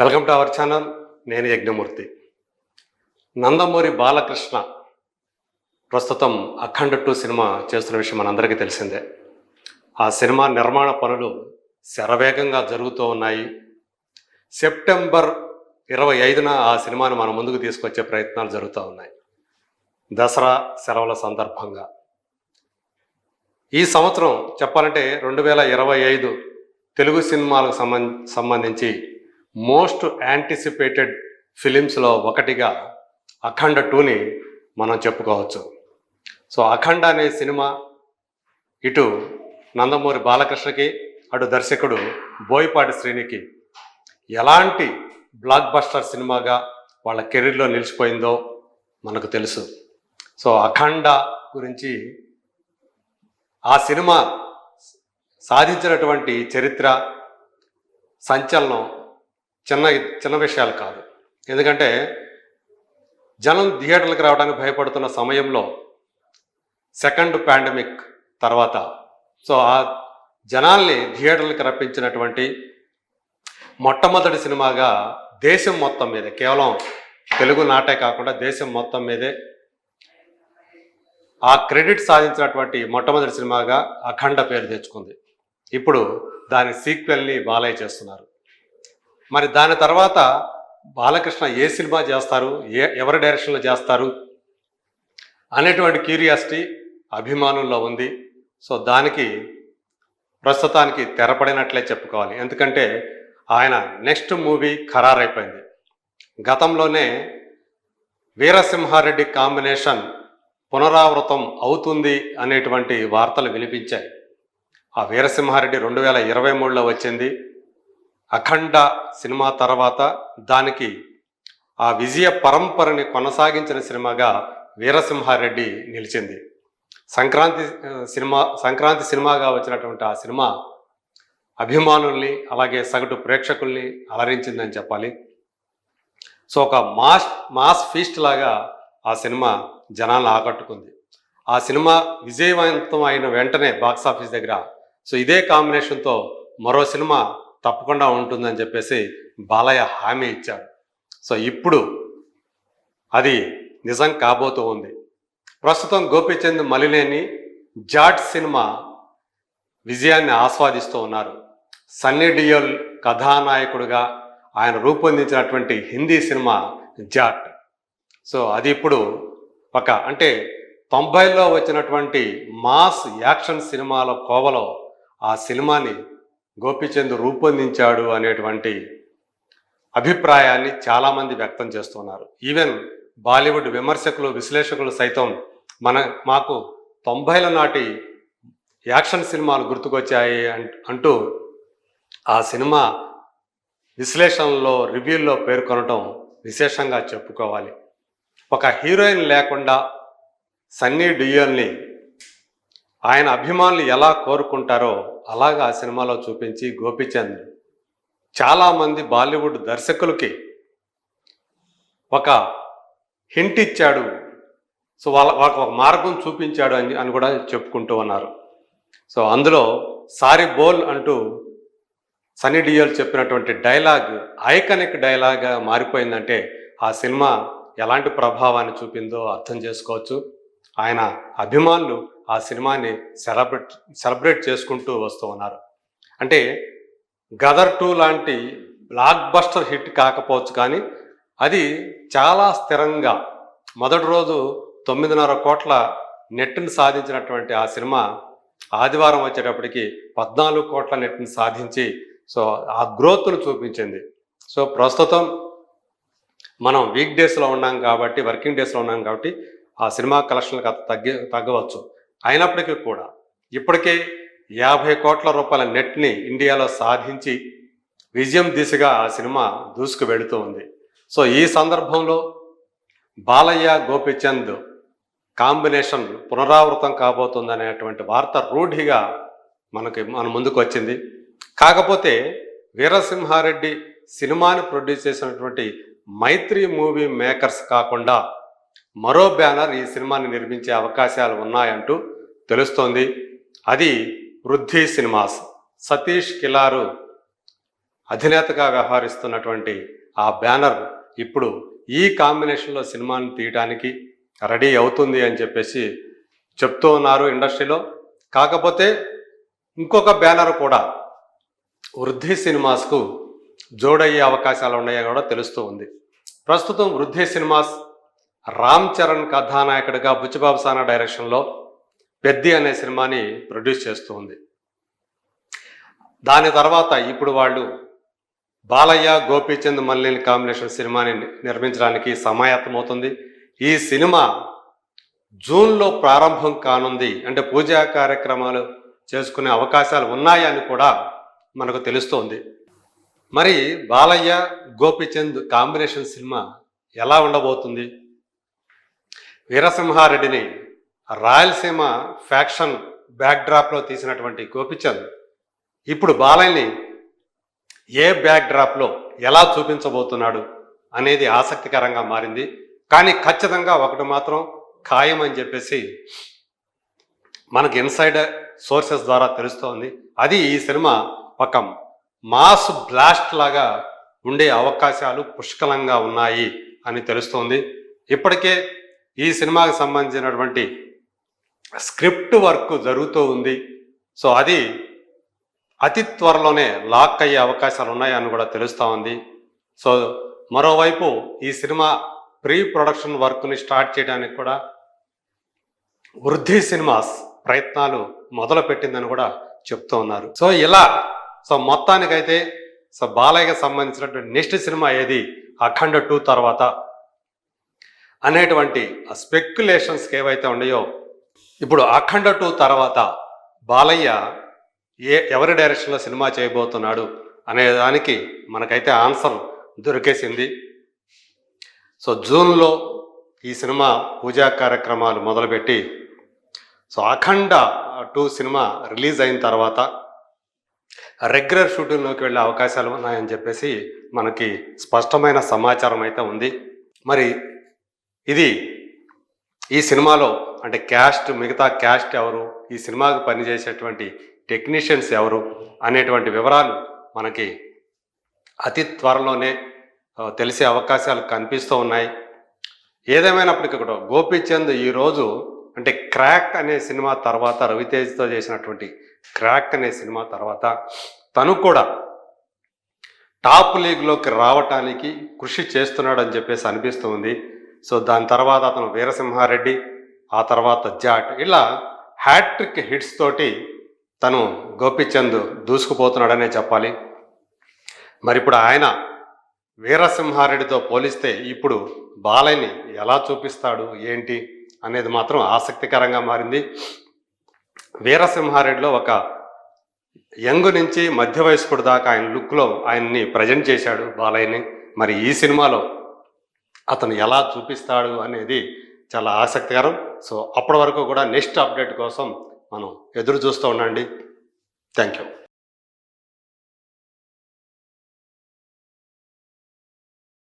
Welcome to our channel. నేను యజ్ఞమూర్తి. నందమూరి బాలకృష్ణ ప్రస్తుతం అఖండ 2 cinema చేస్తున్న విషయం మనందరికీ తెలిసిందే. ఆ సినిమా నిర్మాణ పనులు శరవేగంగా జరుగుతూ ఉన్నాయి. సెప్టెంబర్ 25న ఆ సినిమాను మన ముందుకు తీసుకొచ్చే ప్రయత్నాలు జరుగుతూ ఉన్నాయి, దసరా సెలవుల సందర్భంగా. ఈ సంవత్సరం చెప్పాలంటే 2025 తెలుగు సినిమాలకు సంబంధించి మోస్ట్ యాంటిసిపేటెడ్ ఫిలిమ్స్లో ఒకటిగా అఖండ 2ని మనం చెప్పుకోవచ్చు. సో అఖండ అనే సినిమా ఇటు నందమూరి బాలకృష్ణకి, అటు దర్శకుడు బోయపాటి శ్రీనికి ఎలాంటి బ్లాక్ బస్టర్ సినిమాగా వాళ్ళ కెరీర్లో నిలిచిపోయిందో మనకు తెలుసు. సో అఖండ గురించి, ఆ సినిమా సాధించినటువంటి చరిత్ర, సంచలనం చిన్న విషయాలు కాదు. ఎందుకంటే జనం థియేటర్లకు రావడానికి భయపడుతున్న సమయంలో, సెకండ్ పాండమిక్ తర్వాత, సో ఆ జనాల్ని థియేటర్లకు రప్పించినటువంటి మొట్టమొదటి సినిమాగా దేశం మొత్తం మీదే, కేవలం తెలుగు నాటే కాకుండా దేశం మొత్తం మీదే ఆ క్రెడిట్ సాధించినటువంటి మొట్టమొదటి సినిమాగా అఖండ పేరు తెచ్చుకుంది. ఇప్పుడు దాని సీక్వెల్ని బాలయ్య చేస్తున్నారు. మరి దాని తర్వాత బాలకృష్ణ ఏ సినిమా చేస్తారు, ఎవరి డైరెక్షన్లో చేస్తారు అనేటువంటి క్యూరియాసిటీ అభిమానుల్లో ఉంది. సో దానికి ప్రస్తుతానికి తెరపడినట్లే చెప్పుకోవాలి. ఎందుకంటే ఆయన నెక్స్ట్ మూవీ ఖరారైపోయింది. గతంలోనే వీరసింహారెడ్డి కాంబినేషన్ పునరావృతం అవుతుంది అనేటువంటి వార్తలు వినిపించాయి. ఆ వీరసింహారెడ్డి 2023లో వచ్చింది. అఖండ సినిమా తర్వాత దానికి ఆ విజయ పరంపరని కొనసాగించిన సినిమాగా వీరసింహారెడ్డి నిలిచింది. సంక్రాంతి సినిమాగా వచ్చినటువంటి ఆ సినిమా అభిమానుల్ని, అలాగే సగటు ప్రేక్షకుల్ని అలరించిందని చెప్పాలి. సో ఒక మాస్ ఫీస్ట్ లాగా ఆ సినిమా జనాలను ఆకట్టుకుంది. ఆ సినిమా విజయవంతం అయిన వెంటనే బాక్సాఫీస్ దగ్గర, సో ఇదే కాంబినేషన్తో మరో సినిమా తప్పకుండా ఉంటుందని చెప్పేసి బాలయ్య హామీ ఇచ్చాడు. సో ఇప్పుడు అది నిజం కాబోతూ ఉంది. ప్రస్తుతం గోపీచంద్ మలినేని జాట్ సినిమా విజయాన్ని ఆస్వాదిస్తూ ఉన్నారు. సన్నీ డియోల్ కథానాయకుడిగా ఆయన రూపొందించినటువంటి హిందీ సినిమా జాట్. సో అది ఇప్పుడు అంటే 90లో వచ్చినటువంటి మాస్ యాక్షన్ సినిమాల కోవలో ఆ సినిమాని గోపీచంద్ రూపొందించాడు అనేటువంటి అభిప్రాయాన్ని చాలామంది వ్యక్తం చేస్తున్నారు. ఈవెన్ బాలీవుడ్ విమర్శకులు, విశ్లేషకులు సైతం మాకు 90ల నాటి యాక్షన్ సినిమాలు గుర్తుకొచ్చాయి అంటూ ఆ సినిమా విశ్లేషణలో, రివ్యూల్లో పేర్కొనటం విశేషంగా చెప్పుకోవాలి. ఒక హీరోయిన్ లేకుండా సన్నీ డియోల్ని ఆయన అభిమానులు ఎలా కోరుకుంటారో అలాగా ఆ సినిమాలో చూపించి గోపీచంద్ చాలామంది బాలీవుడ్ దర్శకులకి ఒక హింట్ ఇచ్చాడు. సో వాళ్ళకు ఒక మార్గం చూపించాడు అని కూడా చెప్పుకుంటూ ఉన్నారు. సో అందులో సారీ బోల్ అంటూ సన్నీ డియోల్ చెప్పినటువంటి డైలాగ్ ఐకానిక్ డైలాగ్గా మారిపోయిందంటే ఆ సినిమా ఎలాంటి ప్రభావాన్ని చూపిందో అర్థం చేసుకోవచ్చు. ఆయన అభిమానులు ఆ సినిమాని సెలబ్రేట్ చేసుకుంటూ వస్తూ ఉన్నారు. అంటే గదర్ 2 లాంటి బ్లాక్ బస్టర్ హిట్ కాకపోవచ్చు, కానీ అది చాలా స్థిరంగా మొదటి రోజు 9.5 కోట్ల నెట్ని సాధించినటువంటి ఆ సినిమా ఆదివారం వచ్చేటప్పటికి 14 కోట్ల నెట్ని సాధించి, సో ఆ గ్రోత్ను చూపించింది. సో ప్రస్తుతం మనం వీక్ డేస్లో ఉన్నాం కాబట్టి, వర్కింగ్ డేస్లో ఉన్నాం కాబట్టి ఆ సినిమా కలెక్షన్లకు తగ్గవచ్చు. అయినప్పటికీ కూడా ఇప్పటికే 50 కోట్ల రూపాయల నెట్ని ఇండియాలో సాధించి విజయం దిశగా ఆ సినిమా దూసుకు వెళుతూ ఉంది. సో ఈ సందర్భంలో బాలయ్య గోపీచంద్ కాంబినేషన్ పునరావృతం కాబోతుందనేటువంటి వార్త రూఢిగా మన ముందుకు వచ్చింది. కాకపోతే వీరసింహారెడ్డి సినిమాని ప్రొడ్యూస్ చేసినటువంటి మైత్రి మూవీ మేకర్స్ కాకుండా మరో బ్యానర్ ఈ సినిమాని నిర్మించే అవకాశాలు ఉన్నాయంటూ తెలుస్తోంది. అది వృద్ధి సినిమాస్. సతీష్ కిలారు అధినేతగా వ్యవహరిస్తున్నటువంటి ఆ బ్యానర్ ఇప్పుడు ఈ కాంబినేషన్లో సినిమాని తీయడానికి రెడీ అవుతుంది అని చెప్పేసి చెప్తూ ఉన్నారు ఇండస్ట్రీలో. కాకపోతే ఇంకొక బ్యానర్ కూడా వృద్ధి సినిమాస్కు జోడయ్యే అవకాశాలు ఉన్నాయని కూడా తెలుస్తూ ఉంది. ప్రస్తుతం వృద్ధి సినిమాస్ రామ్ చరణ్ కథానాయకుడిగా బుచ్చిబాబు సానా డైరెక్షన్లో పెద్ది అనే సినిమాని ప్రొడ్యూస్ చేస్తూ ఉంది. దాని తర్వాత ఇప్పుడు వాళ్ళు బాలయ్య గోపీచంద్ మల్లిని కాంబినేషన్ సినిమాని నిర్మించడానికి సమాయత్తమవుతుంది. ఈ సినిమా జూన్లో ప్రారంభం కానుంది, అంటే పూజా కార్యక్రమాలు చేసుకునే అవకాశాలు ఉన్నాయని కూడా మనకు తెలుస్తోంది. మరి బాలయ్య గోపీచంద్ కాంబినేషన్ సినిమా ఎలా ఉండబోతుంది? వీరసింహారెడ్డిని రాయలసీమ ఫ్యాక్షన్ బ్యాక్డ్రాప్లో తీసినటువంటి గోపీచంద్ ఇప్పుడు బాలయ్యని ఏ బ్యాక్డ్రాప్లో ఎలా చూపించబోతున్నాడు అనేది ఆసక్తికరంగా మారింది. కానీ ఖచ్చితంగా ఒకటి మాత్రం ఖాయం అని చెప్పేసి మనకి ఇన్సైడర్ సోర్సెస్ ద్వారా తెలుస్తోంది. అది ఈ సినిమా ఒక మాస్ బ్లాస్ట్ లాగా ఉండే అవకాశాలు పుష్కలంగా ఉన్నాయి అని తెలుస్తోంది. ఇప్పటికే ఈ సినిమాకి సంబంధించినటువంటి స్క్రిప్ట్ వర్క్ జరుగుతూ ఉంది. సో అది అతి త్వరలోనే లాక్ అయ్యే అవకాశాలు ఉన్నాయని కూడా తెలుస్తూ ఉంది. సో మరోవైపు ఈ సినిమా ప్రీ ప్రొడక్షన్ వర్క్ని స్టార్ట్ చేయడానికి కూడా వృద్ధి సినిమాస్ ప్రయత్నాలు మొదలు పెట్టిందని కూడా చెప్తూ ఉన్నారు. సో మొత్తానికైతే బాలయ్యకి సంబంధించినటువంటి నెక్స్ట్ సినిమా ఏది, అఖండ 2 తర్వాత అనేటువంటి స్పెక్యులేషన్స్కి ఏవైతే ఉన్నాయో, ఇప్పుడు అఖండ 2 తర్వాత బాలయ్య ఎవరి డైరెక్షన్లో సినిమా చేయబోతున్నాడు అనే దానికి మనకైతే ఆన్సర్ దొరికేసింది. సో జూన్లో ఈ సినిమా పూజా కార్యక్రమాలు మొదలుపెట్టి అఖండ 2 సినిమా రిలీజ్ అయిన తర్వాత రెగ్యులర్ షూటింగ్లోకి వెళ్ళే అవకాశాలు ఉన్నాయని చెప్పేసి మనకి స్పష్టమైన సమాచారం అయితే ఉంది. మరి ఇది ఈ సినిమాలో అంటే మిగతా క్యాస్ట్ ఎవరు, ఈ సినిమాకు పనిచేసేటువంటి టెక్నీషియన్స్ ఎవరు అనేటువంటి వివరాలు మనకి అతి త్వరలోనే తెలిసే అవకాశాలు కనిపిస్తూ ఉన్నాయి. ఏదేమైనప్పటికీ కూడా గోపీచంద్ ఈరోజు అంటే క్రాక్ అనే సినిమా తర్వాత, రవితేజ్తో చేసినటువంటి క్రాక్ అనే సినిమా తర్వాత తను కూడా టాప్ లీగ్లోకి రావటానికి కృషి చేస్తున్నాడని చెప్పేసి అనిపిస్తూ ఉంది. సో దాని తర్వాత అతను వీరసింహారెడ్డి, ఆ తర్వాత జాట్, ఇలా హ్యాట్రిక్ హిట్స్ తోటి తను గోపీచంద్ దూసుకుపోతున్నాడనే చెప్పాలి. మరి ఇప్పుడు ఆయన వీరసింహారెడ్డితో పోలిస్తే ఇప్పుడు బాలయ్యని ఎలా చూపిస్తాడు ఏంటి అనేది మాత్రం ఆసక్తికరంగా మారింది. వీరసింహారెడ్డిలో ఒక యంగ్ నుంచి మధ్య వయస్కుడు దాకా ఆయన లుక్లో ఆయన్ని ప్రజెంట్ చేశాడు బాలయ్యని. మరి ఈ సినిమాలో అతను ఎలా చూపిస్తాడు అనేది చాలా ఆసక్తికరం. సో అప్పటి వరకు కూడా నెక్స్ట్ అప్డేట్ కోసం మనం ఎదురు చూస్తూ ఉండండి. Thank you.